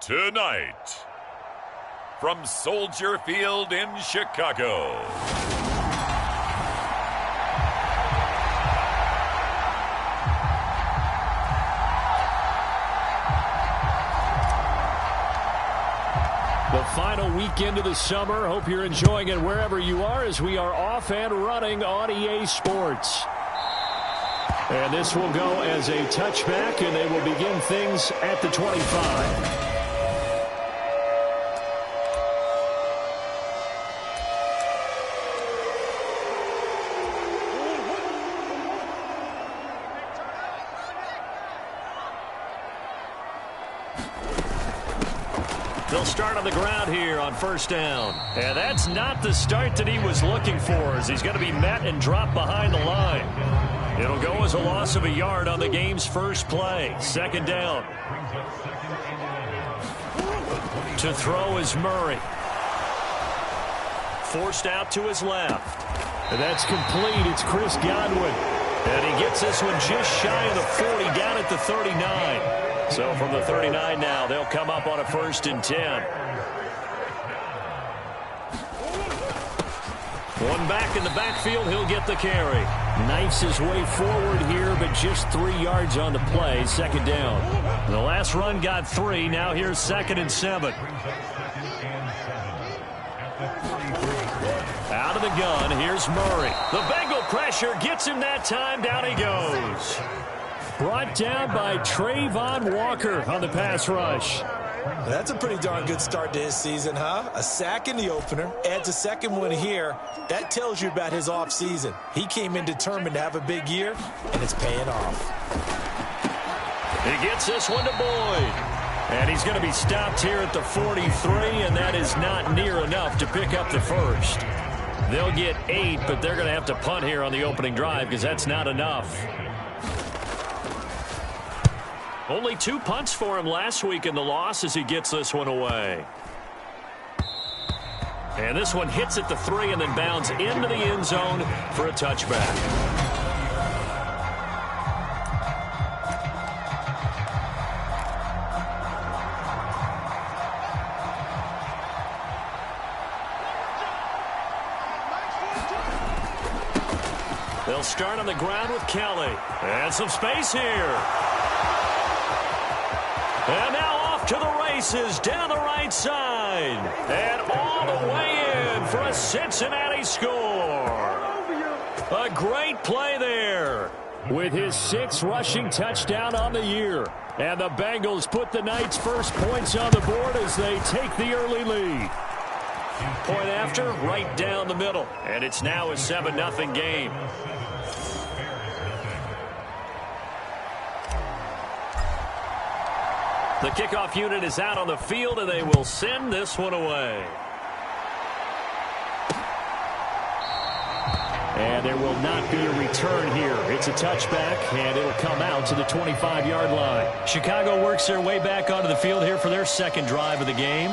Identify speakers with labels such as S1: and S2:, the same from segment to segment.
S1: Tonight, from Soldier Field in Chicago,
S2: the final weekend of the summer. Hope you're enjoying it wherever you are as we are off and running on EA Sports. And this will go as a touchback, and they will begin things at the 25. They'll start on the ground here on first down. And that's not the start that he was looking for, as he's going to be met and dropped behind the line. It'll go as a loss of a yard on the game's first play. Second down. To throw is Murray. Forced out to his left. And that's complete. It's Chris Godwin. And he gets this one just shy of the 40, down at the 39. So from the 39 now, they'll come up on a 1st and 10. One back in the backfield, he'll get the carry. Knifes his way forward here, but just 3 yards on the play. Second down. The last run got 3. Now here's 2nd and 7. Out of the gun, here's Murray. The Bengal pressure gets him that time. Down he goes. Brought down by Trayvon Walker on the pass rush.
S3: That's a pretty darn good start to his season, huh? A sack in the opener, adds a second one here. That tells you about his offseason. He came in determined to have a big year, and it's paying off.
S2: He gets this one to Boyd. And he's going to be stopped here at the 43, and that is not near enough to pick up the first. They'll get 8, but they're going to have to punt here on the opening drive because that's not enough. Only 2 punts for him last week in the loss as he gets this one away. And this one hits at the 3 and then bounds into the end zone for a touchback. They'll start on the ground with Kelly. And some space here. And now off to the races down the right side. And all the way in for a Cincinnati score. A great play there. With his 6th rushing touchdown on the year. And the Bengals put the Knights' first points on the board as they take the early lead. Point after, right down the middle. And it's now a 7-0 game. The kickoff unit is out on the field, and they will send this one away. And there will not be a return here. It's a touchback, and it'll come out to the 25-yard line. Chicago works their way back onto the field here for their second drive of the game.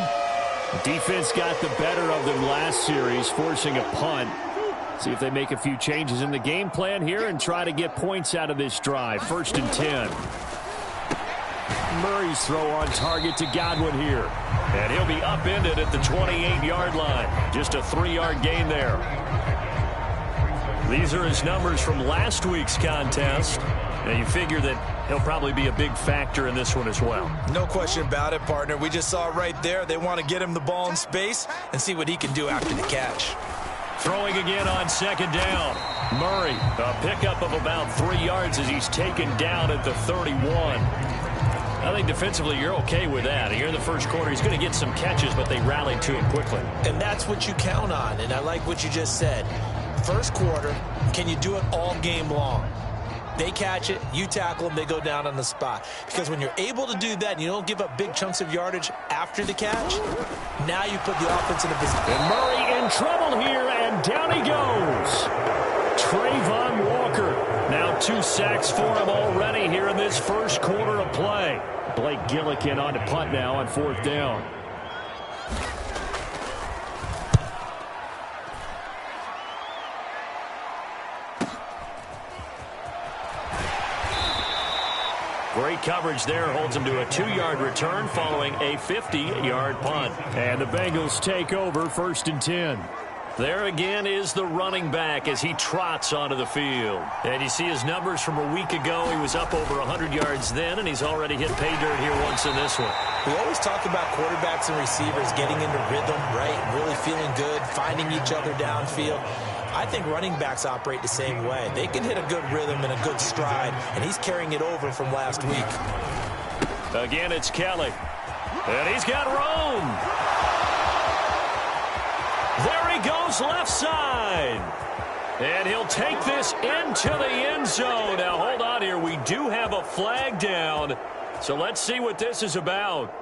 S2: Defense got the better of them last series, forcing a punt. See if they make a few changes in the game plan here and try to get points out of this drive. 1st and 10. Murray's throw on target to Godwin here. And he'll be upended at the 28-yard line. Just a 3-yard gain there. These are his numbers from last week's contest. Now you figure that he'll probably be a big factor in this one as well.
S3: No question about it, partner. We just saw right there. They want to get him the ball in space and see what he can do after the catch.
S2: Throwing again on 2nd down. Murray, a pickup of about 3 yards as he's taken down at the 31. I think defensively you're okay with that. Here in the first quarter, he's going to get some catches, but they rallied to him quickly.
S3: And that's what you count on, and I like what you just said. First quarter, can you do it all game long? They catch it, you tackle them, they go down on the spot. Because when you're able to do that and you don't give up big chunks of yardage after the catch, now you put the offense in a position.
S2: And Murray in trouble here, and down he goes. Trayvon Walker. Now 2 sacks for him already here in this first quarter of play. Blake Gillikin on to punt now on 4th down. Great coverage there. Holds him to a 2-yard return following a 50-yard punt.
S4: And the Bengals take over 1st and 10.
S2: There again is the running back as he trots onto the field. And you see his numbers from a week ago. He was up over 100 yards then, and he's already hit pay dirt here once in this one.
S3: We always talk about quarterbacks and receivers getting into rhythm, right? Really feeling good, finding each other downfield. I think running backs operate the same way. They can hit a good rhythm and a good stride, and he's carrying it over from last week.
S2: Again, it's Kelly. And he's got room. There he goes left side. And he'll take this into the end zone. Now, hold on here. We do have a flag down. So let's see what this is about.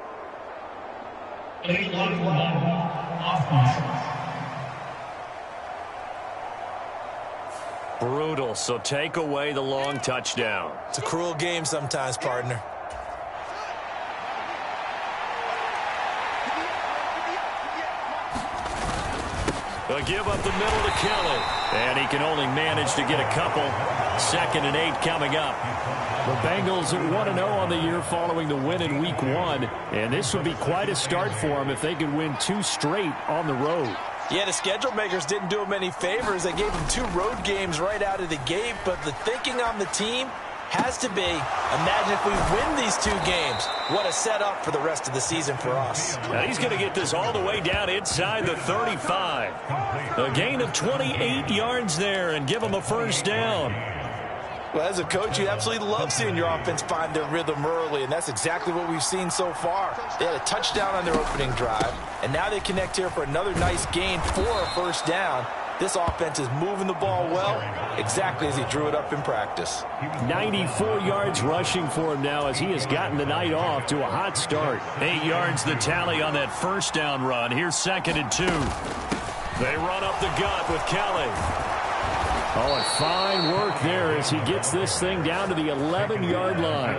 S2: Brutal. So take away the long touchdown.
S3: It's a cruel game sometimes, partner.
S2: A give up the middle to Kelly. And he can only manage to get a couple. 2nd and 8 coming up.
S4: The Bengals at 1-0 on the year following the win in Week 1. And this would be quite a start for them if they could win 2 straight on the road.
S3: Yeah, the schedule makers didn't do him any favors. They gave him 2 road games right out of the gate. But the thinking on the team has to be, imagine if we win these 2 games. What a setup for the rest of the season for us.
S2: Now he's going to get this all the way down inside the 35. A gain of 28 yards there and give him a 1st down.
S3: Well, as a coach, you absolutely love seeing your offense find their rhythm early, and that's exactly what we've seen so far. They had a touchdown on their opening drive, and now they connect here for another nice gain for a 1st down. This offense is moving the ball well, exactly as he drew it up in practice.
S4: 94 yards rushing for him now as he has gotten the night off to a hot start.
S2: 8 yards the tally on that 1st down run. Here's 2nd and 2. They run up the gut with Kelly.
S4: Oh, and fine work there as he gets this thing down to the 11-yard line.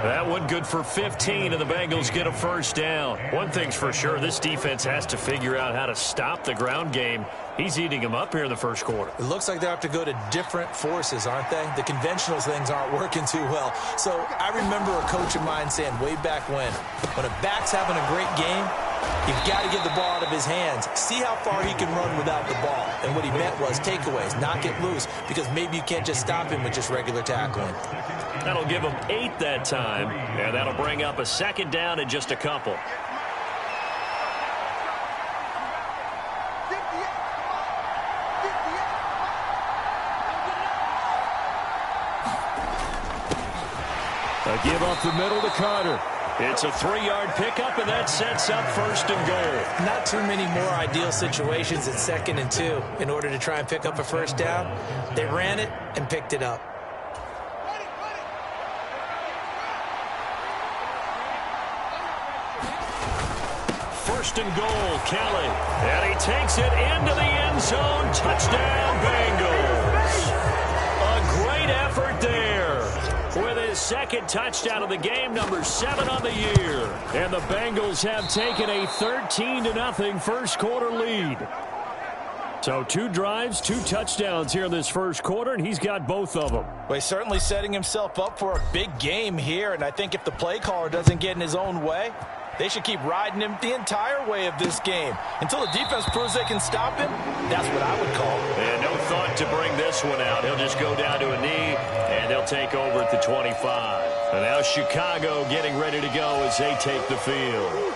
S2: That one good for 15, and the Bengals get a 1st down. One thing's for sure, this defense has to figure out how to stop the ground game. He's eating them up here in the 1st quarter.
S3: It looks like they have to go to different forces, aren't they? The conventional things aren't working too well. So I remember a coach of mine saying way back when a back's having a great game, you've got to get the ball out of his hands. See how far he can run without the ball. And what he meant was takeaways, not get loose, because maybe you can't just stop him with just regular tackling.
S2: That'll give him 8 that time, and that'll bring up a 2nd down and just a couple.
S4: A give up the middle to Carter.
S2: It's a 3-yard pickup, and that sets up 1st and goal.
S3: Not too many more ideal situations at 2nd and 2 in order to try and pick up a 1st down. They ran it and picked it up.
S2: First and goal, Kelly. And he takes it into the end zone. Touchdown, Bengals. A great effort there with his 2nd touchdown of the game, number 7 on the year.
S4: And the Bengals have taken a 13-0 1st quarter lead. So 2 drives, 2 touchdowns here in this 1st quarter, and he's got both of them.
S3: Well, he's certainly setting himself up for a big game here, and I think if the play caller doesn't get in his own way, they should keep riding him the entire way of this game. Until the defense proves they can stop him, that's what I would call it.
S2: And no thought to bring this one out. He'll just go down to a knee, and they'll take over at the 25. And now Chicago getting ready to go as they take the field.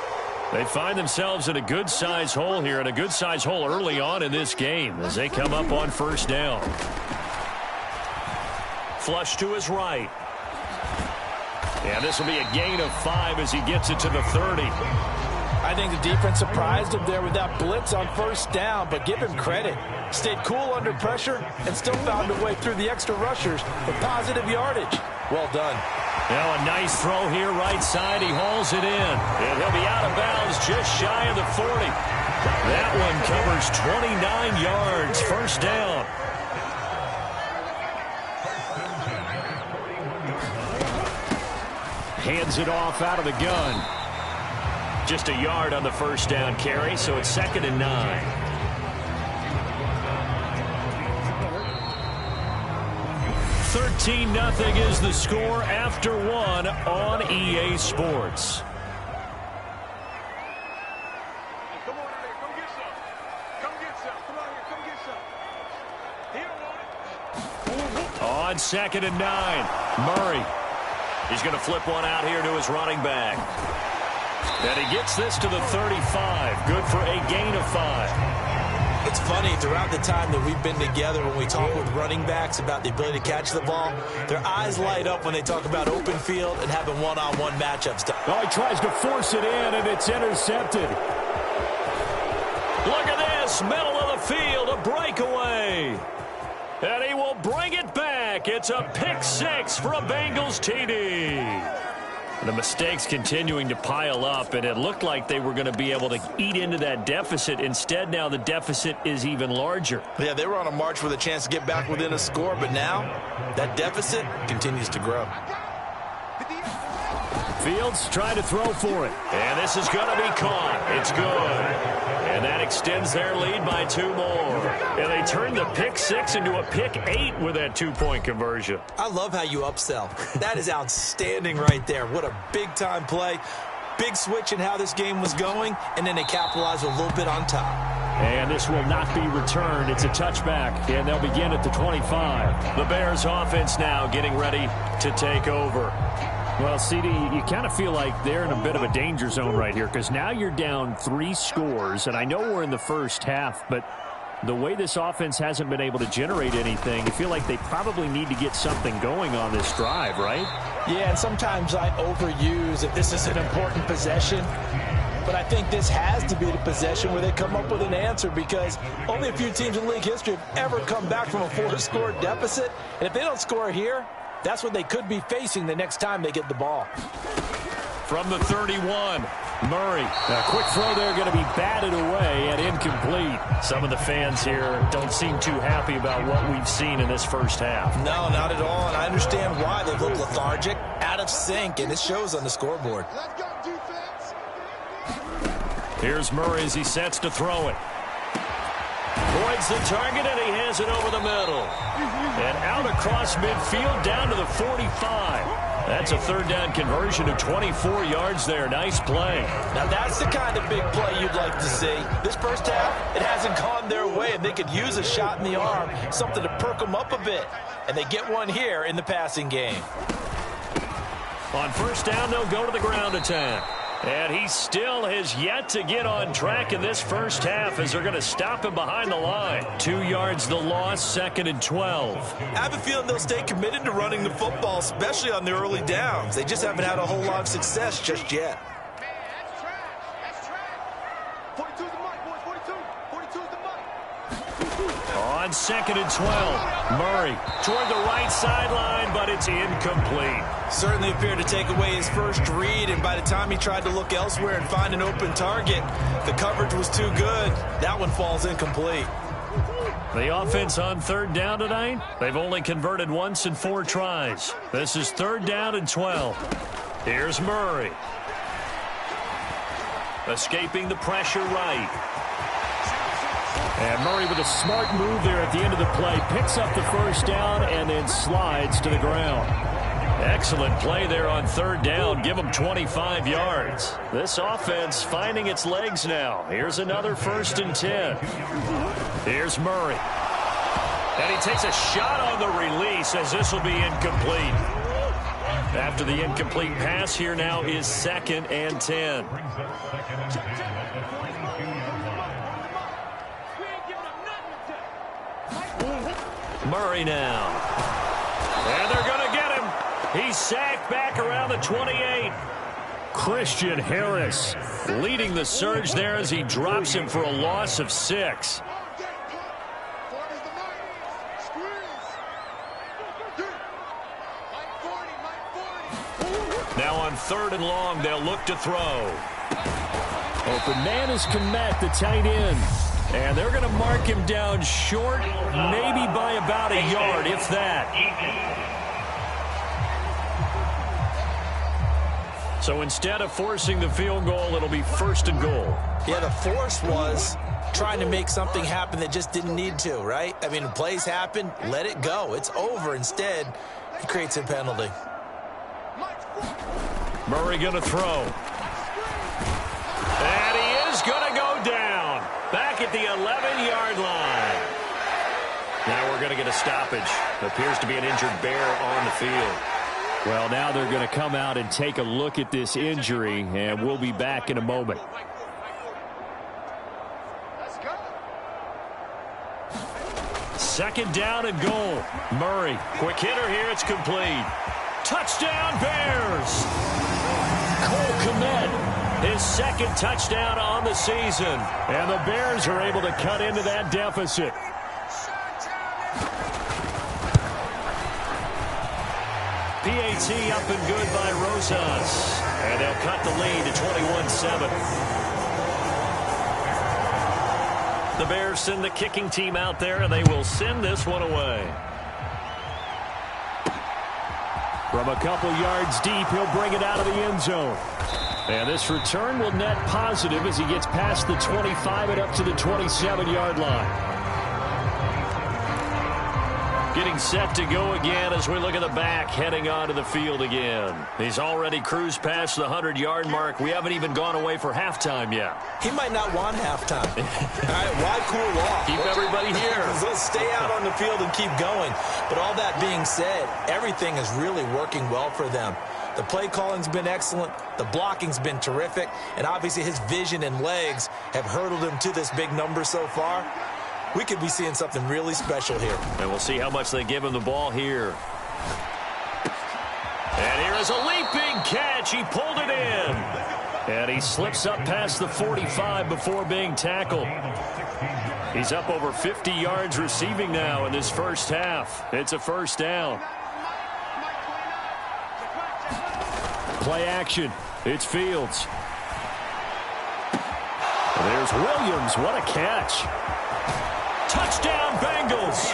S2: They find themselves in a good-sized hole here, and a good-sized hole early on in this game as they come up on 1st down. Flush to his right. And this will be a gain of 5 as he gets it to the 30.
S3: I think the defense surprised him there with that blitz on 1st down, but give him credit. Stayed cool under pressure and still found a way through the extra rushers for positive yardage. Well done.
S2: Now a nice throw here right side. He hauls it in. And he'll be out of bounds just shy of the 40. That one covers 29 yards. 1st down.
S4: Hands it off out of the gun.
S2: Just a yard on the 1st down carry, so it's 2nd and 9. 13
S4: 13-0 is the score after one on EA Sports. On 2nd and 9, Murray. He's going to flip one out here to his running back. And he gets this to the 35. Good for a gain of 5.
S3: It's funny, throughout the time that we've been together, when we talk with running backs about the ability to catch the ball, their eyes light up when they talk about open field and having one-on-one matchups.
S4: Oh, he tries to force it in, and it's intercepted. Look at this, middle of the field, a breakaway. And he will bring it back. It's a pick 6 for a Bengals TD. The mistakes continuing to pile up, and it looked like they were going to be able to eat into that deficit. Instead, now the deficit is even larger.
S3: Yeah, they were on a march with a chance to get back within a score, but now that deficit continues to grow.
S4: Fields trying to throw for it. And this is going to be caught. It's good. And that extends their lead by 2 more. And they turn the pick 6 into a pick 8 with that 2-point conversion.
S3: I love how you upsell. That is outstanding right there. What a big-time play. Big switch in how this game was going, and then they capitalize a little bit on top.
S4: And this will not be returned. It's a touchback, and they'll begin at the 25. The Bears offense now getting ready to take over. Well, CD, you kind of feel like they're in a bit of a danger zone right here because now you're down 3 scores, and I know we're in the first half, but the way this offense hasn't been able to generate anything, I feel like they probably need to get something going on this drive, right?
S3: Yeah, and sometimes I overuse if this is an important possession, but I think this has to be the possession where they come up with an answer because only a few teams in league history have ever come back from a 4-score deficit, and if they don't score here, that's what they could be facing the next time they get the ball.
S4: From the 31, Murray. A quick throw there going to be batted away and incomplete. Some of the fans here don't seem too happy about what we've seen in this first half.
S3: No, not at all, and I understand why. They look lethargic, out of sync, and it shows on the scoreboard.
S4: Here's Murray as he sets to throw it. Points the target, and he has it over the middle. And out across midfield, down to the 45. That's a 3rd down conversion of 24 yards there. Nice play.
S3: Now, that's the kind of big play you'd like to see. This first half, it hasn't gone their way, and they could use a shot in the arm, something to perk them up a bit. And they get one here in the passing game.
S4: On 1st down, they'll go to the ground attack. And he still has yet to get on track in this first half as they're going to stop him behind the line. 2 yards the loss, 2nd and 12.
S3: I have a feeling they'll stay committed to running the football, especially on their early downs. They just haven't had a whole lot of success just yet.
S4: On 2nd and 12, Murray toward the right sideline, but it's incomplete.
S3: Certainly appeared to take away his first read, and by the time he tried to look elsewhere and find an open target, the coverage was too good. That one falls incomplete.
S4: The offense on 3rd down tonight, they've only converted once in 4 tries. This is 3rd down and 12. Here's Murray. Escaping the pressure right. And Murray with a smart move there at the end of the play. Picks up the 1st down and then slides to the ground. Excellent play there on 3rd down. Give them 25 yards. This offense finding its legs now. Here's another 1st and 10. Here's Murray. And he takes a shot on the release as this will be incomplete. After the incomplete pass, here now is 2nd and 10. Murray now. And they're going to get him. He's sacked back around the 28. Christian Harris leading the surge there as he drops him for a loss of 6. Now on 3rd and long, they'll look to throw. Open man is Kmet, the tight end. And they're going to mark him down short, maybe by about a yard, if that.
S2: So instead of forcing the field goal, it'll be 1st and goal.
S3: Yeah, the force was trying to make something happen that just didn't need to, right? I mean, plays happen, let it go. It's over. Instead, he creates a penalty.
S2: Murray going to throw. And he is going to go down. Back at the 11-yard line. Now we're going to get a stoppage. Appears to be an injured Bear on the field.
S4: Well, now they're going to come out and take a look at this injury, and we'll be back in a moment.
S2: Second down and goal. Murray, quick hitter here. It's complete. Touchdown, Bears. Cole Kmet, his 2nd touchdown on the season.
S4: And the Bears are able to cut into that deficit.
S2: PAT up and good by Rosas. And they'll cut the lead to 21-7. The Bears send the kicking team out there, and they will send this one away.
S4: From a couple yards deep, he'll bring it out of the end zone. And this return will net positive as he gets past the 25 and up to the 27-yard line.
S2: Getting set to go again as we look at the back heading onto the field again. He's already cruised past the 100-yard mark. We haven't even gone away for halftime yet.
S3: He might not want halftime. All right, why cool off?
S2: Keep everybody here.
S3: Let's stay out on the field and keep going. But all that being said, everything is really working well for them. The play calling's been excellent. The blocking's been terrific. And obviously his vision and legs have hurdled him to this big number so far. We could be seeing something really special here.
S2: And we'll see how much they give him the ball here. And here is a leaping catch. He pulled it in. And he slips up past the 45 before being tackled. He's up over 50 yards receiving now in this first half. It's a first down. Play action. It's Fields. There's Williams. What a catch. Touchdown, Bengals.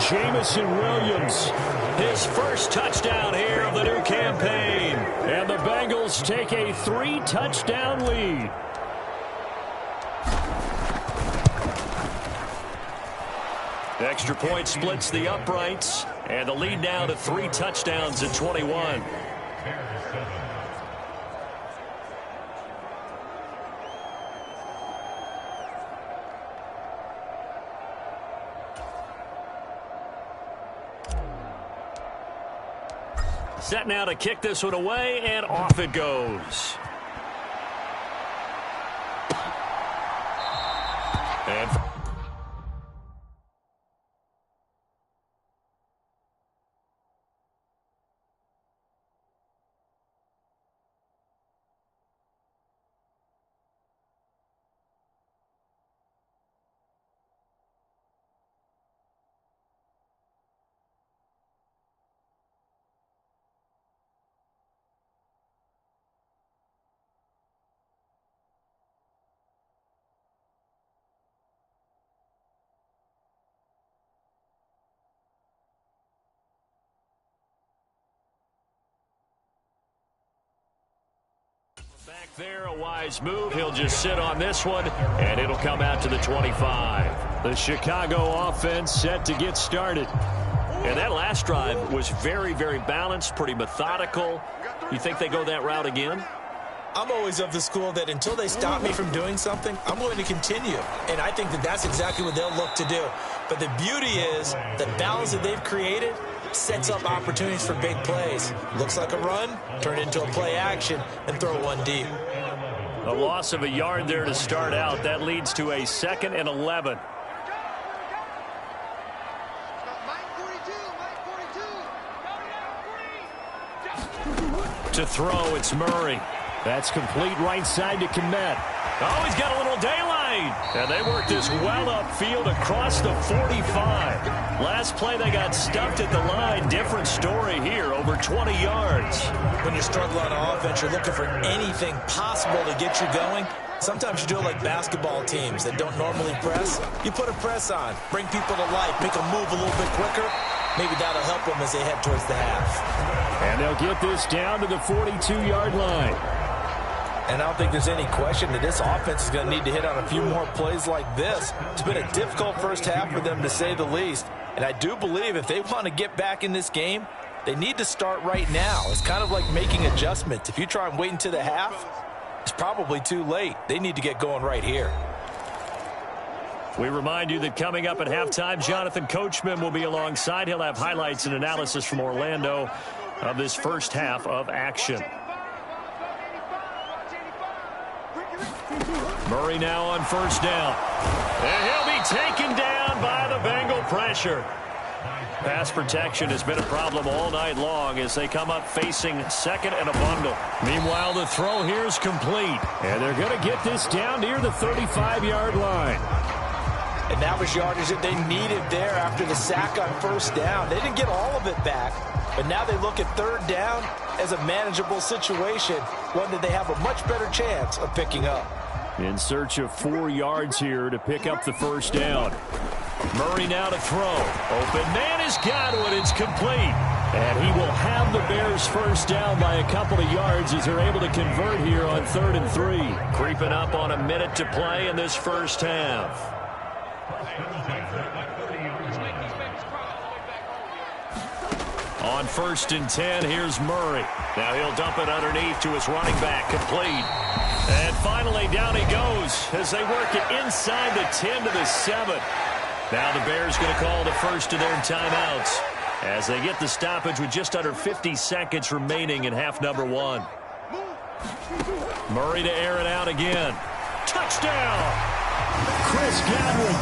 S2: Jamison Williams, his first touchdown here of the new campaign. And the Bengals take a 3-touchdown lead. Extra point splits the uprights, and the lead now to 3 touchdowns at 21. Set now to kick this one away, and off it goes. And back there, a wise move. He'll just sit on this one, and it'll come out to the 25.
S4: The Chicago offense set to get started.
S2: And that last drive was very, very balanced, pretty methodical. You think they go that route again?
S3: I'm always of the school that until they stop me from doing something, I'm going to continue. And I think that that's exactly what they'll look to do. But the beauty is the balance that they've created sets up opportunities for big plays. Looks like a run, turn it into a play action, and throw one deep.
S2: A loss of a yard there to start out. That leads to a 2nd and 11. To throw, it's Murray.
S4: That's complete right side to Kmet.
S2: Oh, he's got a little daylight. And they worked this well upfield across the 45. Last play, they got stuffed at the line. Different story here, over 20 yards.
S3: When you struggle on offense, you're looking for anything possible to get you going. Sometimes you do it like basketball teams that don't normally press. You put a press on, bring people to life, make them move a little bit quicker. Maybe that'll help them as they head towards the half.
S4: And they'll get this down to the 42-yard line.
S3: And I don't think there's any question that this offense is going to need to hit on a few more plays like this. It's been a difficult first half for them, to say the least. And I do believe if they want to get back in this game, they need to start right now. It's kind of like making adjustments. If you try and wait until the half, it's probably too late. They need to get going right here.
S4: We remind you that coming up at halftime, Jonathan Coachman will be alongside. He'll have highlights and analysis from Orlando of this first half of action. Murray now on first down. And he'll be taken down by the Bengal pressure. Pass protection has been a problem all night long as they come up facing second and a bundle. Meanwhile, the throw here is complete. And they're going to get this down near the 35-yard line.
S3: And that was yardage that they needed there after the sack on first down. They didn't get all of it back, but now they look at third down as a manageable situation, one that they have a much better chance of picking up.
S4: In search of 4 yards here to pick up the first down. Murray now to throw. Open man has got it. It's complete. And he will have the Bears first down by a couple of yards as they're able to convert here on 3rd and 3. Creeping up on a minute to play in this first half. On 1st and 10, here's Murray. Now he'll dump it underneath to his running back, complete. And finally, down he goes as they work it inside the 10 to the 7. Now the Bears going to call the first of their timeouts as they get the stoppage with just under 50 seconds remaining in half number 1. Murray to air it out again. Touchdown! Chris Godwin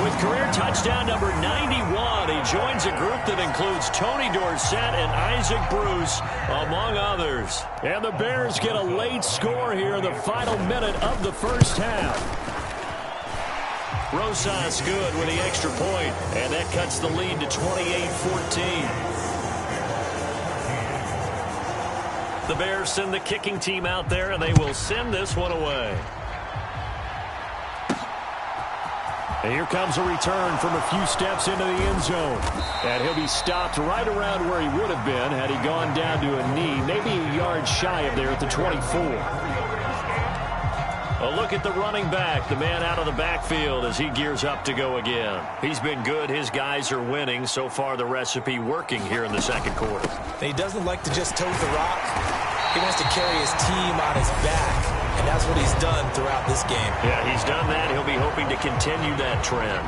S4: with career touchdown number 91. He joins a group that includes Tony Dorsett and Isaac Bruce, among others. And the Bears get a late score here in the final minute of the first half. Rosas good with the extra point, and that cuts the lead to 28-14. The Bears send the kicking team out there, and they will send this one away. And here comes a return from a few steps into the end zone. And he'll be stopped right around where he would have been had he gone down to a knee, maybe a yard shy of there at the 24. A look at the running back, the man out of the backfield as he gears up to go again. He's been good. His guys are winning. So far, the recipe working here in the second quarter.
S3: He doesn't like to just tote the rock. He wants to carry his team on his back. And that's what he's done throughout this game.
S4: Yeah, he's done that. He'll be hoping to continue that trend.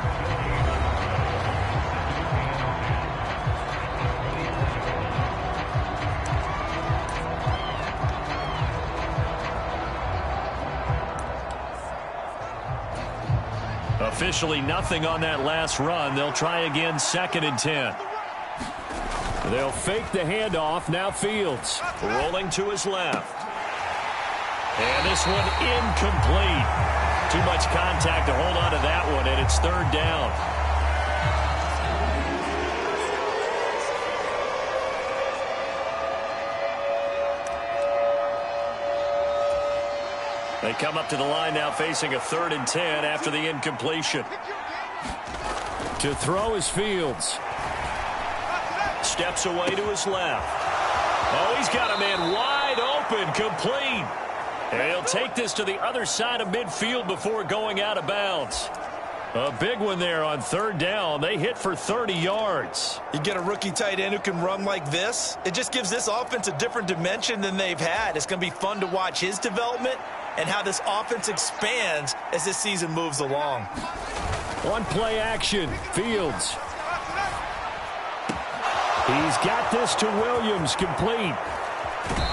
S4: Officially nothing on that last run. They'll try again 2nd and 10. They'll fake the handoff. Now Fields rolling to his left. And this one incomplete. Too much contact to hold on to that one, and it's 3rd down. They come up to the line now facing a 3rd and 10 after the incompletion. To throw is Fields. Steps away to his left. Oh, he's got a man wide open, complete. And he'll take this to the other side of midfield before going out of bounds. A big one there on 3rd down. They hit for 30 yards.
S3: You get a rookie tight end who can run like this. It just gives this offense a different dimension than they've had. It's going to be fun to watch his development and how this offense expands as this season moves along.
S4: One play action. Fields. He's got this to Williams, complete.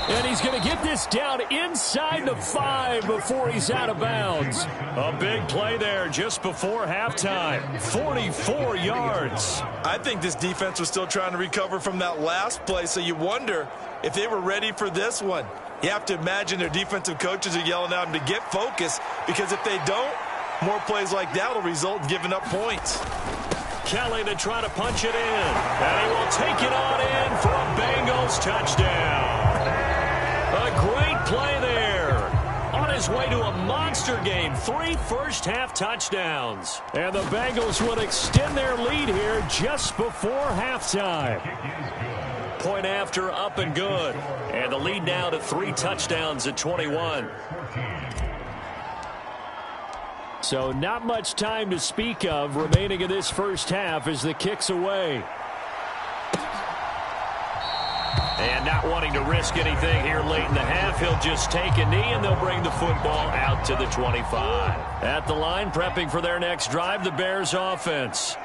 S4: And he's going to get this down inside the 5 before he's out of bounds. A big play there just before halftime. 44 yards.
S3: I think this defense was still trying to recover from that last play, so you wonder if they were ready for this one. You have to imagine their defensive coaches are yelling at them to get focused, because if they don't, more plays like that will result in giving up points.
S4: Kelly to try to punch it in. And he will take it on in for a Bengals touchdown. A great play there. On his way to a monster game. 3 first-half touchdowns. And the Bengals will extend their lead here just before halftime.
S2: Point after, up and good. And the lead now to 3 touchdowns at 21.
S4: So not much time to speak of remaining in this first half as the kick's away.
S2: And not wanting to risk anything here late in the half, he'll just take a knee and they'll bring the football out to the 25. At the line, prepping for their next drive, the Bears offense.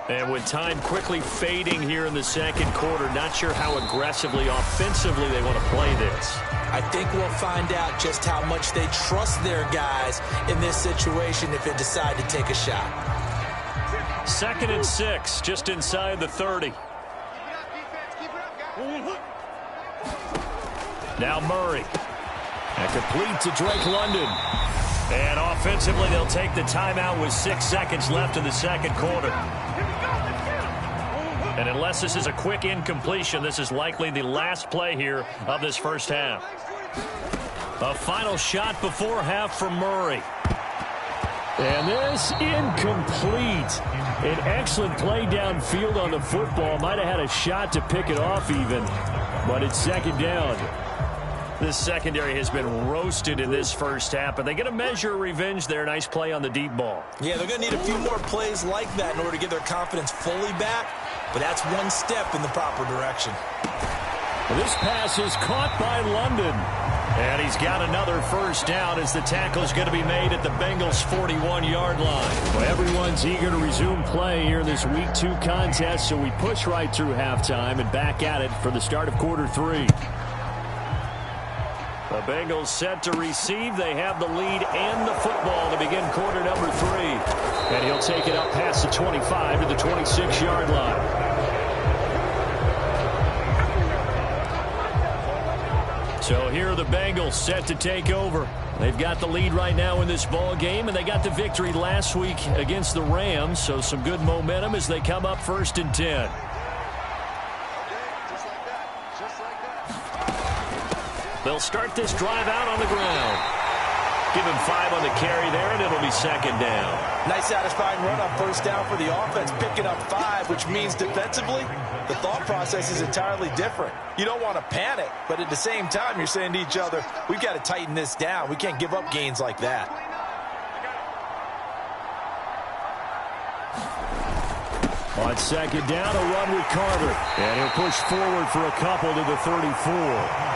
S2: And with time quickly fading here in the second quarter, not sure how aggressively, offensively they want to play this.
S3: I think we'll find out just how much they trust their guys in this situation if they decide to take a shot.
S2: 2nd and 6, just inside the 30. Now Murray.
S4: And complete to Drake London.
S2: And offensively, they'll take the timeout with 6 seconds left in the second quarter. And unless this is a quick incompletion, this is likely the last play here of this first half. A final shot before half from Murray.
S4: And this incomplete. An excellent play downfield on the football. Might have had a shot to pick it off even, but it's second down.
S2: This secondary has been roasted in this first half, but they get a measure of revenge there. Nice play on the deep ball.
S3: Yeah, they're going to need a few more plays like that in order to get their confidence fully back, but that's one step in the proper direction.
S4: This pass is caught by London.
S2: And he's got another first down as the tackle is going to be made at the Bengals' 41-yard line.
S4: Well, everyone's eager to resume play here in this Week 2 contest, so we push right through halftime and back at it for the start of quarter 3.
S2: The Bengals set to receive. They have the lead and the football to begin quarter number 3.
S4: And he'll take it up past the 25 to the 26-yard line.
S2: So here are the Bengals set to take over. They've got the lead right now in this ball game, and they got the victory last week against the Rams, so some good momentum as they come up 1st and 10. They'll start this drive out on the ground. Give him 5 on the carry there, and it'll be second down.
S3: Nice satisfying run on first down for the offense, picking up 5, which means defensively, the thought process is entirely different. You don't want to panic, but at the same time, you're saying to each other, we've got to tighten this down. We can't give up gains like that.
S4: On second down, a run with Carter. And he'll push forward for a couple to the 34.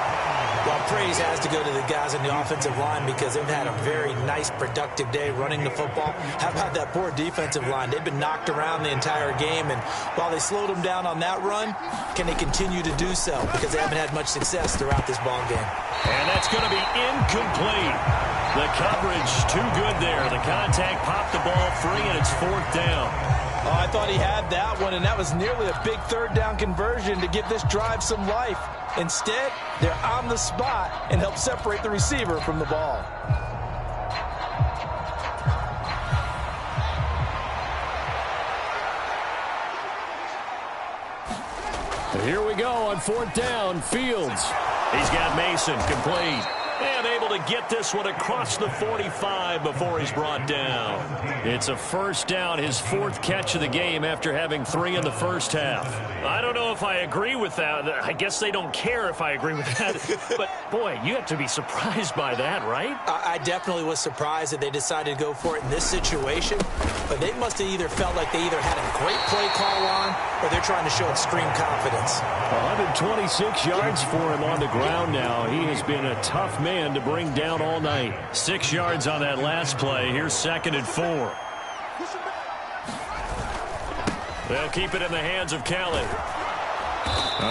S3: Well, praise has to go to the guys on the offensive line because they've had a very nice, productive day running the football. How about that poor defensive line? They've been knocked around the entire game, and while they slowed them down on that run, can they continue to do so? Because they haven't had much success throughout this ball game.
S2: And that's going to be incomplete. The coverage too good there. The contact popped the ball free, and it's 4th down.
S3: Oh, I thought he had that one, and that was nearly a big 3rd down conversion to give this drive some life. Instead, they're on the spot and help separate the receiver from the ball.
S4: Here we go on 4th down. Fields.
S2: He's got Mason complete. And able to get this one across the 45 before he's brought down. It's a first down, his 4th catch of the game after having 3 in the first half. I don't know if I agree with that. I guess they don't care if I agree with that. But, boy, you have to be surprised by that, right?
S3: I definitely was surprised that they decided to go for it in this situation. But they must have either felt like they either had a great play call on or they're trying to show extreme confidence.
S4: 126 yards for him on the ground now. He has been a tough man to bring down all night.
S2: 6 yards on that last play. Here's 2nd and 4. They'll keep it in the hands of Kelly.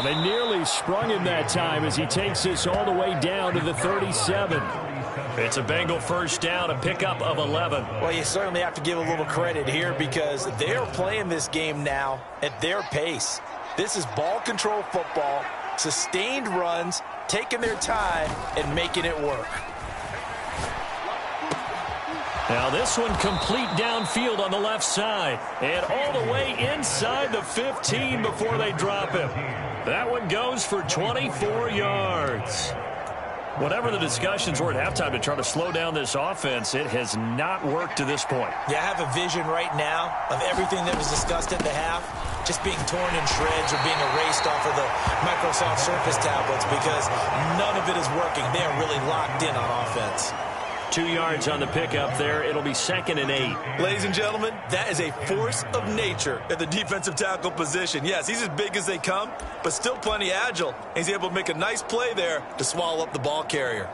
S4: They nearly sprung him that time as he takes this all the way down to the 37.
S2: It's a Bengal first down, a pickup of 11.
S3: Well, you certainly have to give a little credit here because they're playing this game now at their pace. This is ball control football, sustained runs, taking their time and making it work.
S2: Now this one complete downfield on the left side and all the way inside the 15 before they drop him. That one goes for 24 yards.
S4: Whatever the discussions were at halftime to try to slow down this offense, it has not worked to this point.
S3: Yeah, I have a vision right now of everything that was discussed at the half just being torn in shreds or being erased off of the Microsoft Surface tablets because none of it is working. They are really locked in on offense.
S4: 2 yards on the pickup there. It'll be 2nd and 8.
S3: Ladies and gentlemen, that is a force of nature at the defensive tackle position. Yes, he's as big as they come, but still plenty agile. He's able to make a nice play there to swallow up the ball carrier.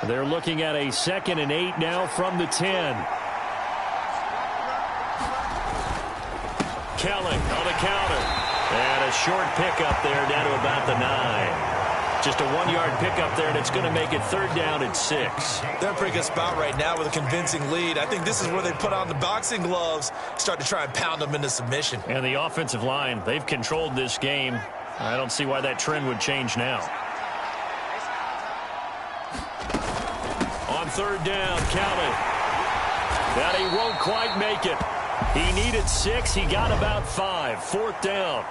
S4: They're looking at a 2nd and 8 now from the 10. Kelly on the counter. And a short pickup there down to about the 9. Just a 1-yard pickup there, and it's going to make it 3rd down and 6.
S3: They're in a pretty good spot right now with a convincing lead. I think this is where they put on the boxing gloves, start to try and pound them into submission.
S4: And the offensive line, they've controlled this game. I don't see why that trend would change now. On 3rd down, Kelly. That he won't quite make it. He needed 6. He got about 5. 4th down.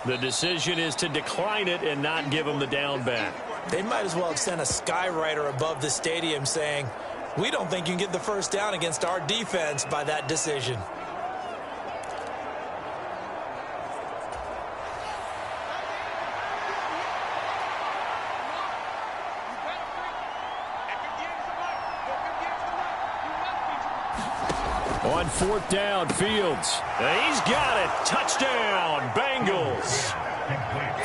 S4: The decision is to decline it and not give him the down back.
S3: They might as well have sent a skywriter above the stadium saying, we don't think you can get the 1st down against our defense by that decision.
S4: On 4th down, Fields. He's got it. Touchdown, Bengals.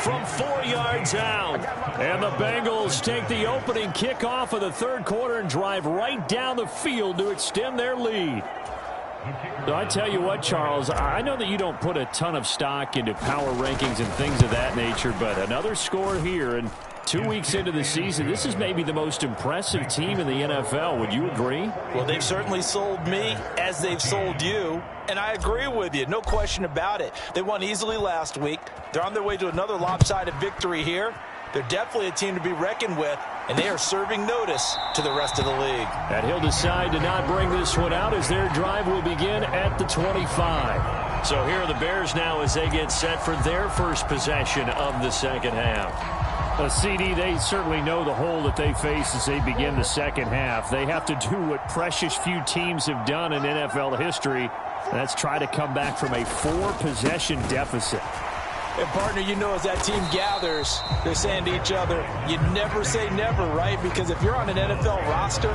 S4: From 4 yards out. And the Bengals take the opening kickoff of the 3rd quarter and drive right down the field to extend their lead. So I tell you what, Charles, I know that you don't put a ton of stock into power rankings and things of that nature, but another score here, and 2 weeks into the season, this is maybe the most impressive team in the NFL. Would you agree?
S3: Well, they've certainly sold me as they've sold you, and I agree with you. No question about it. They won easily last week. They're on their way to another lopsided victory here. They're definitely a team to be reckoned with, and they are serving notice to the rest of the league.
S4: And he'll decide to not bring this one out as their drive will begin at the 25. So here are the Bears now as they get set for their first possession of the 2nd half. CD, they certainly know the hole that they face as they begin the 2nd half. They have to do what precious few teams have done in NFL history. That's try to come back from a 4-possession deficit.
S3: And, partner, you know as that team gathers, they're saying to each other, you never say never, right? Because if you're on an NFL roster,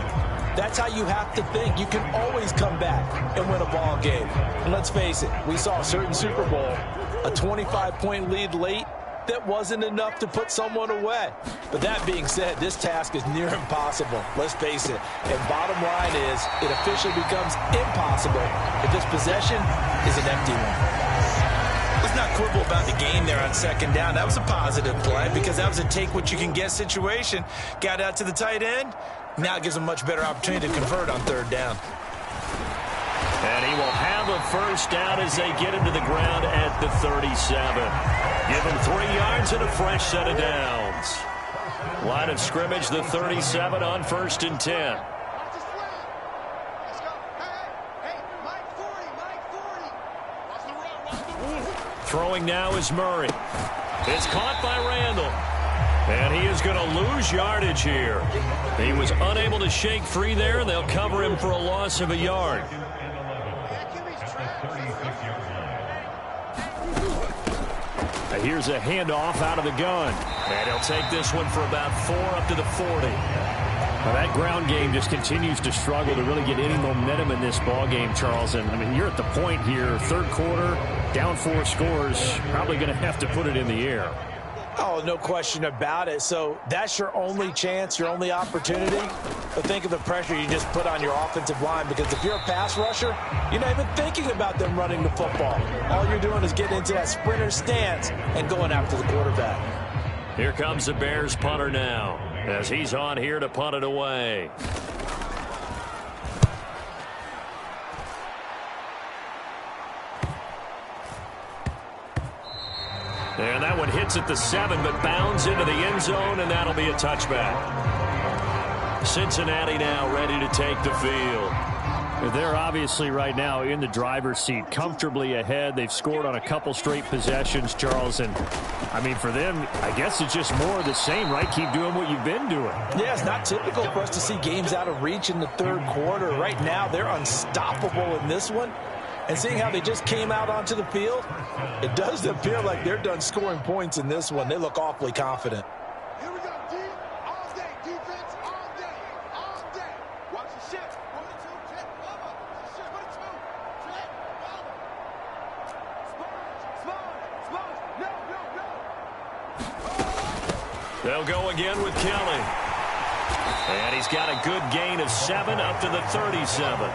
S3: that's how you have to think. You can always come back and win a ball game. And let's face it, we saw a certain Super Bowl, a 25-point lead late. That wasn't enough to put someone away. But that being said, this task is near impossible. Let's face it. And bottom line is, it officially becomes impossible if this possession is an empty one. Let's not quibble about the game there on 2nd down. That was a positive play because that was a take-what-you-can-get situation. Got out to the tight end. Now it gives them a much better opportunity to convert on 3rd down.
S4: And he will have a 1st down as they get him to the ground at the 37. Give him 3 yards and a fresh set of downs. Line of scrimmage, the 37 on 1st and 10. Throwing now is Murray. It's caught by Randall. And he is going to lose yardage here. He was unable to shake free there, and they'll cover him for a loss of a yard. And here's a handoff out of the gun. And he'll take this one for about 4 up to the 40. Well, that ground game just continues to struggle to really get any momentum in this ball game, Charles. And, I mean, you're at the point here, 3rd quarter, down 4 scores, probably going to have to put it in the air.
S3: Oh, no question about it. So that's your only chance, your only opportunity. But think of the pressure you just put on your offensive line, because if you're a pass rusher, you're not even thinking about them running the football. All you're doing is getting into that sprinter stance and going after the quarterback.
S4: Here comes the Bears punter now as he's on here to punt it away. And that one hits at the 7, but bounds into the end zone, and that'll be a touchback. Cincinnati now ready to take the field. They're obviously right now in the driver's seat, comfortably ahead. They've scored on a couple straight possessions, Charles. And, I mean, for them, I guess it's just more of the same, right? Keep doing what you've been doing.
S3: Yeah, it's not typical for us to see games out of reach in the third quarter. Right now, they're unstoppable in this one. And seeing how they just came out onto the field, it does appear like they're done scoring points in this one. They look awfully confident.
S5: Here we go, D. All day. Defense all day. All day. Watch the shit. 1 to 2, check, bubba. Shit, 1 to 2, check, bubba. Sponge. No.
S2: They'll go again with Kelly. And he's got a good gain of 7 up to the 37.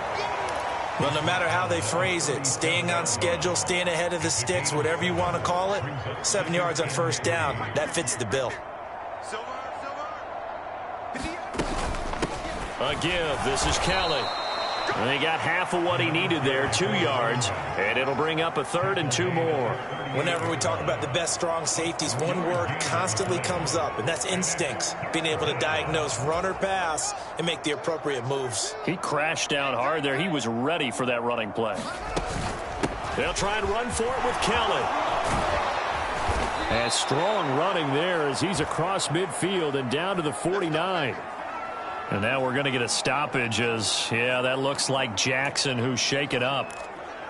S3: Well, no matter how they phrase it, staying on schedule, staying ahead of the sticks, whatever you want to call it, 7 yards on first down, that fits the bill.
S2: A give. This is Kelly. And he got half of what he needed there, 2 yards, and it'll bring up a 3rd and 2 more.
S3: Whenever we talk about the best strong safeties, one word constantly comes up, and that's instincts. Being able to diagnose run or pass and make the appropriate moves.
S4: He crashed down hard there. He was ready for that running play.
S2: They'll try and run for it with Kelly.
S4: And strong running there as he's across midfield and down to the 49. And now we're going to get a stoppage as, yeah, that looks like Jackson who's shaken up.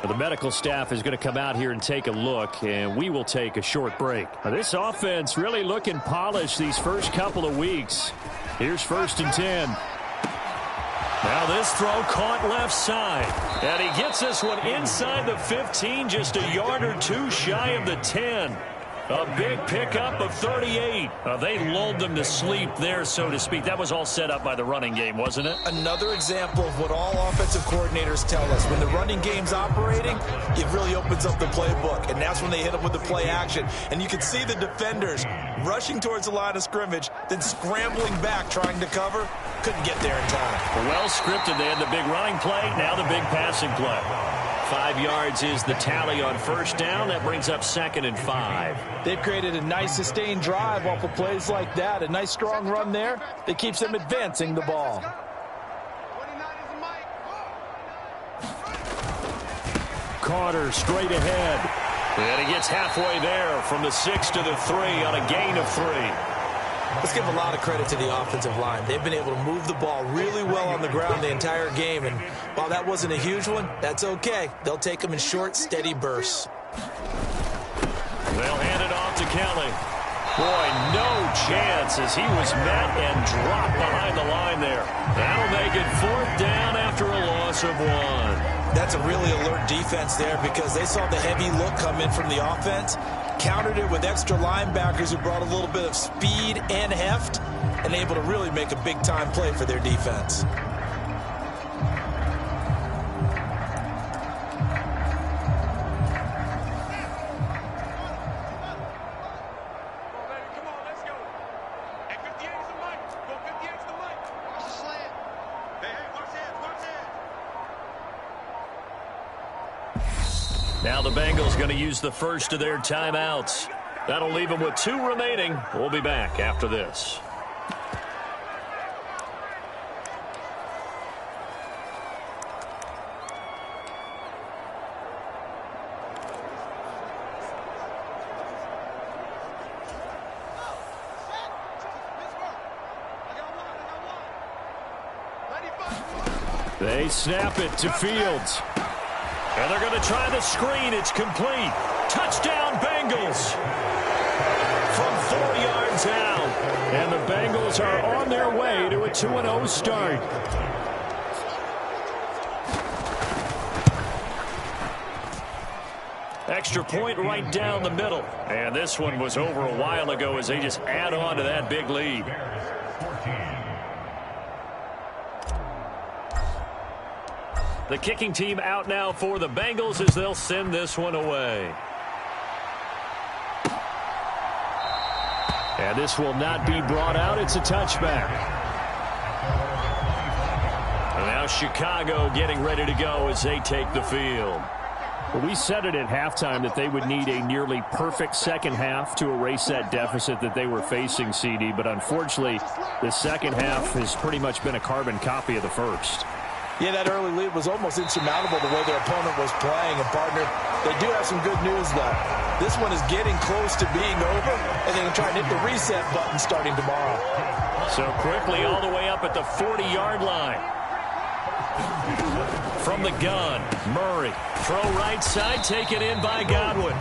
S4: The medical staff is going to come out here and take a look, and we will take a short break. Now, this offense really looking polished these first couple of weeks. Here's 1st and 10.
S2: Now this throw caught left side. And he gets this one inside the 15, just a yard or 2 shy of the 10. A big pickup of 38. They lulled them to sleep there, so to speak. That was all set up by the running game, wasn't it?
S3: Another example of what all offensive coordinators tell us. When the running game's operating, it really opens up the playbook, and that's when they hit them with the play action. And you can see the defenders rushing towards the line of scrimmage, then scrambling back, trying to cover. Couldn't get there in time.
S2: Well scripted. They had the big running play, now the big passing play. 5 yards is the tally on first down. That brings up 2nd and 5.
S3: They've created a nice sustained drive off of plays like that. A nice strong run there that keeps them advancing the ball.
S4: Carter straight ahead.
S2: And he gets halfway there from the 6 to the 3 on a gain of 3.
S3: Let's give a lot of credit to the offensive line. They've been able to move the ball really well on the ground the entire game. And while that wasn't a huge one, that's okay. They'll take them in short, steady bursts.
S2: They'll hand it off to Kelly. Boy, no chance as he was met and dropped behind the line there. That'll make it 4th down after a loss of 1.
S3: That's a really alert defense there because they saw the heavy look come in from the offense, countered it with extra linebackers who brought a little bit of speed and heft, and able to really make a big-time play for their defense.
S2: Now the Bengals going to use the first of their timeouts. That'll leave them with 2 remaining. We'll be back after this.
S4: They snap it to Fields.
S2: And they're going to try the screen. It's complete. Touchdown, Bengals. From 4 yards out.
S4: And the Bengals are on their way to a 2-0 start.
S2: Extra point right down the middle. And this one was over a while ago as they just add on to that big lead. The kicking team out now for the Bengals as they'll send this one away.
S4: And this will not be brought out. It's a touchback.
S2: And now Chicago getting ready to go as they take the field.
S4: Well, we said it at halftime that they would need a nearly perfect second half to erase that deficit that they were facing, CD. But unfortunately, the second half has pretty much been a carbon copy of the first.
S3: Yeah, that early lead was almost insurmountable the way their opponent was playing. And, partner, they do have some good news, though. This one is getting close to being over, and they can try and hit the reset button starting tomorrow.
S4: So quickly all the way up at the 40-yard line. From the gun, Murray. Throw right side, taken in by Godwin.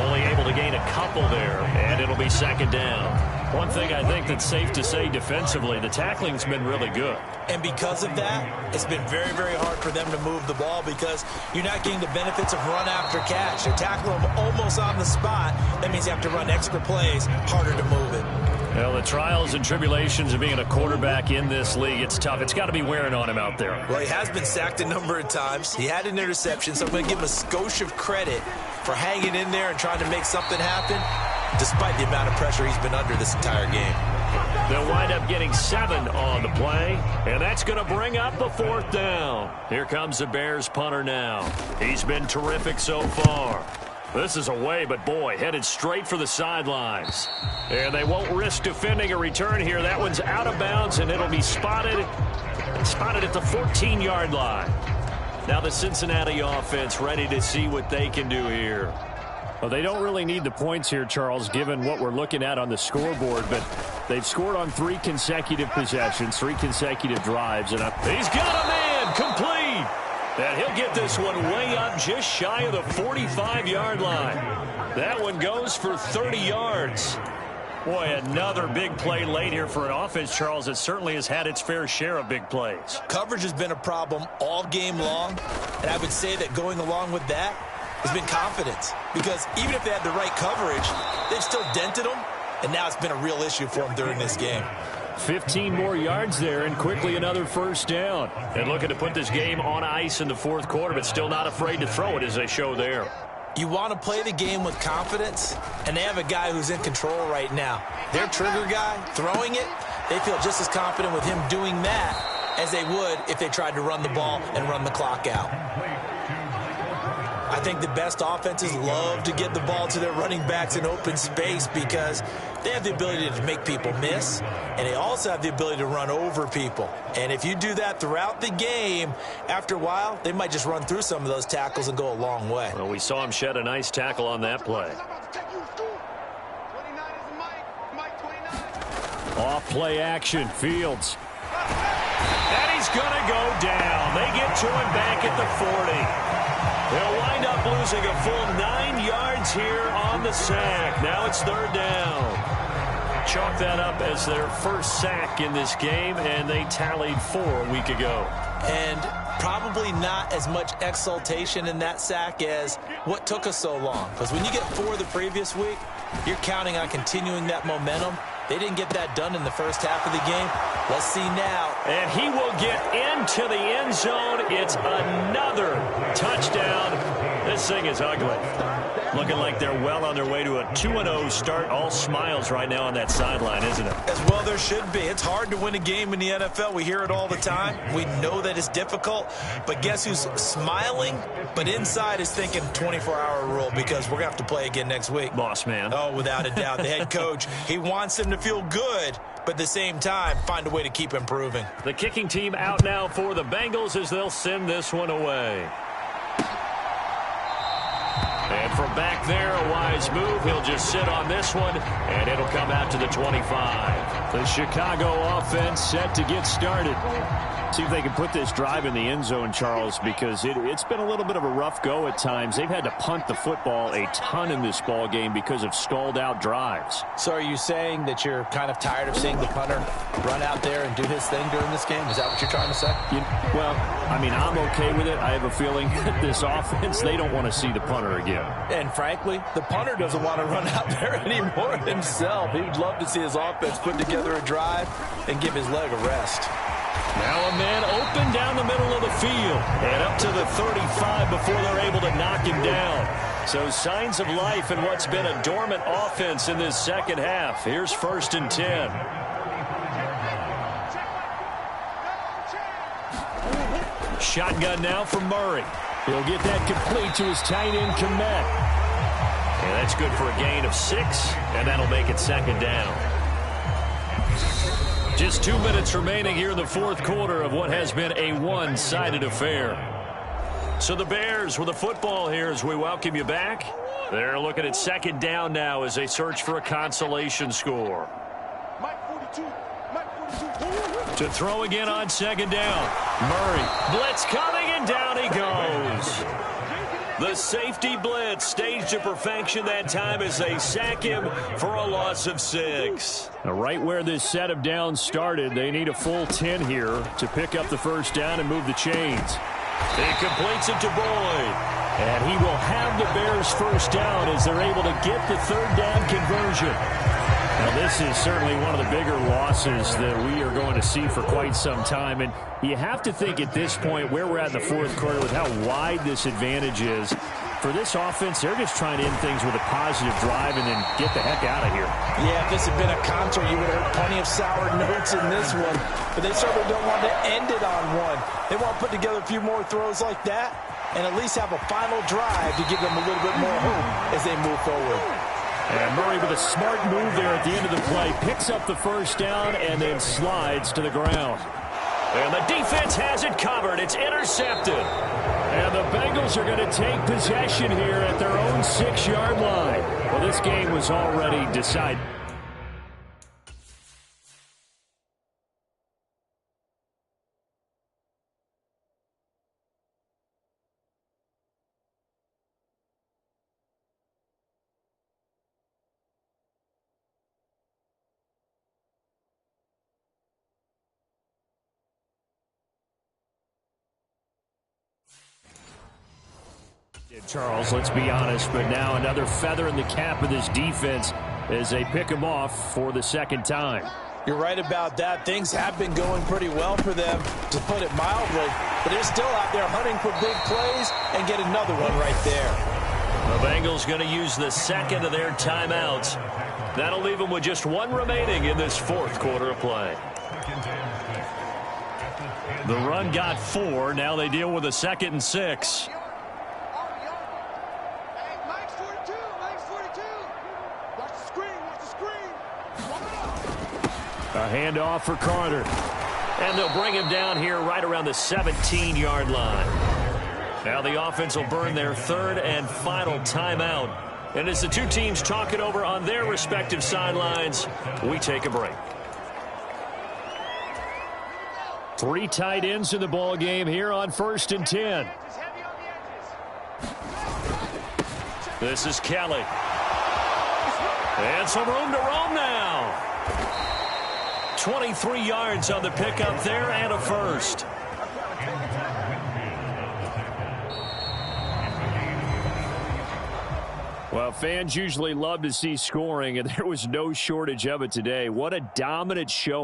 S4: Only able to gain a couple there, and it'll be second down. One thing I think that's safe to say defensively, the tackling's been really good.
S3: And because of that, it's been very, very hard for them to move the ball because you're not getting the benefits of run after catch. They're tackling them almost on the spot. That means you have to run extra plays, harder to move it.
S4: Well, the trials and tribulations of being a quarterback in this league, it's tough. It's got to be wearing on him out there.
S3: Well, he has been sacked a number of times. He had an interception, so I'm going to give him a skosh of credit for hanging in there and trying to make something happen, despite the amount of pressure he's been under this entire game.
S4: They'll wind up getting 7 on the play, and that's going to bring up a 4th down. Here comes the Bears punter now. He's been terrific so far. This is away, but boy, headed straight for the sidelines. And they won't risk defending a return here. That one's out of bounds, and it'll be spotted at the 14-yard line. Now the Cincinnati offense ready to see what they can do here.
S6: Well, they don't really need the points here, Charles, given what we're looking at on the scoreboard, but they've scored on 3 consecutive possessions, 3 consecutive drives. And
S4: he's got a man complete. And he'll get this one way up just shy of the 45-yard line. That one goes for 30 yards. Boy, another big play late here for an offense, Charles, that certainly has had its fair share of big plays.
S3: Coverage has been a problem all game long, and I would say that going along with that has been confidence. Because even if they had the right coverage, they've still dented them, and now it's been a real issue for them during this game.
S4: 15 more yards there, and quickly another 1st down. And looking to put this game on ice in the 4th quarter, but still not afraid to throw it as they show there.
S3: You want to play the game with confidence, and they have a guy who's in control right now. Their trigger guy, throwing it, they feel just as confident with him doing that as they would if they tried to run the ball and run the clock out. I think the best offenses love to get the ball to their running backs in open space because they have the ability to make people miss, and they also have the ability to run over people. And if you do that throughout the game, after a while, they might just run through some of those tackles and go a long way.
S4: Well, we saw him shed a nice tackle on that play. Off play action, Fields. And he's going to go down. They get to him back at the 40. They'll wind up losing a full 9 yards here on the sack. Now it's 3rd down. Chalk that up as their first sack in this game, and they tallied 4 a week ago.
S3: And probably not as much exultation in that sack as what took us so long. Because when you get 4 the previous week, you're counting on continuing that momentum. They didn't get that done in the first half of the game. Let's see now.
S4: And he will get into the end zone. It's another touchdown. This thing is ugly. Looking like they're well on their way to a 2-0 start. All smiles right now on that sideline, isn't it?
S3: As well there should be. It's hard to win a game in the NFL. We hear it all the time. We know that it's difficult. But guess who's smiling? But inside is thinking 24-hour rule because we're going to have to play again next week.
S4: Boss man.
S3: Oh, without a doubt. The head coach, he wants them to feel good, but at the same time, find a way to keep improving.
S4: The kicking team out now for the Bengals as they'll send this one away. And from back there, a wise move. He'll just sit on this one, and it'll come out to the 25.
S6: The Chicago offense set to get started. See if they can put this drive in the end zone, Charles, because it's been a little bit of a rough go at times. They've had to punt the football a ton in this ball game because of stalled-out drives.
S3: So are you saying that you're kind of tired of seeing the punter run out there and do his thing during this game? Is that what you're trying to say?
S6: Well, I mean, I'm okay with it. I have a feeling that this offense, they don't want to see the punter again.
S3: And frankly, the punter doesn't want to run out there anymore himself. He'd love to see his offense put together a drive and give his leg a rest.
S4: Now a man open down the middle of the field and up to the 35 before they're able to knock him down. So signs of life in what's been a dormant offense in this second half. Here's 1st and 10. Shotgun now for Murray.
S6: He'll get that complete to his tight end, Kmet.
S4: And that's good for a gain of 6, and that'll make it 2nd down.
S2: Just 2 minutes remaining here in the fourth quarter of what has been a one-sided affair. So the Bears with the football here as we welcome you back. They're looking at second down now as they search for a consolation score. To throw again on second down. Murray, blitz coming, and down he goes. The safety blitz staged to perfection that time as they sack him for a loss of 6.
S6: Now, right where this set of downs started, they need a full 10 here to pick up the first down and move the chains.
S2: He completes it to Boyd.
S6: And he will have the Bears first down as they're able to get the third down conversion. Now, this is certainly one of the bigger losses that we are going to see for quite some time. And you have to think at this point where we're at in the fourth quarter with how wide this advantage is. For this offense, they're just trying to end things with a positive drive and then get the heck out of here.
S3: Yeah, if this had been a concert, you would have heard plenty of sour notes in this one. But they certainly don't want to end it on one. They want to put together a few more throws like that and at least have a final drive to give them a little bit more hope as they move forward.
S6: And Murray with a smart move there at the end of the play. Picks up the first down and then slides to the ground.
S2: And the defense has it covered. It's intercepted.
S6: And the Bengals are going to take possession here at their own 6-yard line. Well, this game was already decided. Charles, let's be honest, but now another feather in the cap of this defense as they pick him off for the second time.
S3: You're right about that. Things have been going pretty well for them, to put it mildly, but they're still out there hunting for big plays and get another one right there.
S2: The Bengals going to use the second of their timeouts. That'll leave them with just one remaining in this fourth quarter of play. The run got 4. Now they deal with a 2nd and 6.
S6: A handoff for Carter.
S2: And they'll bring him down here right around the 17-yard line. Now the offense will burn their third and final timeout. And as the two teams talk it over on their respective sidelines, we take a break.
S6: 3 tight ends in the ball game here on 1st and 10.
S2: This is Kelly. And some room to roam now. 23 yards on the pickup there and a first.
S6: Well, fans usually love to see scoring, and there was no shortage of it today. What a dominant show.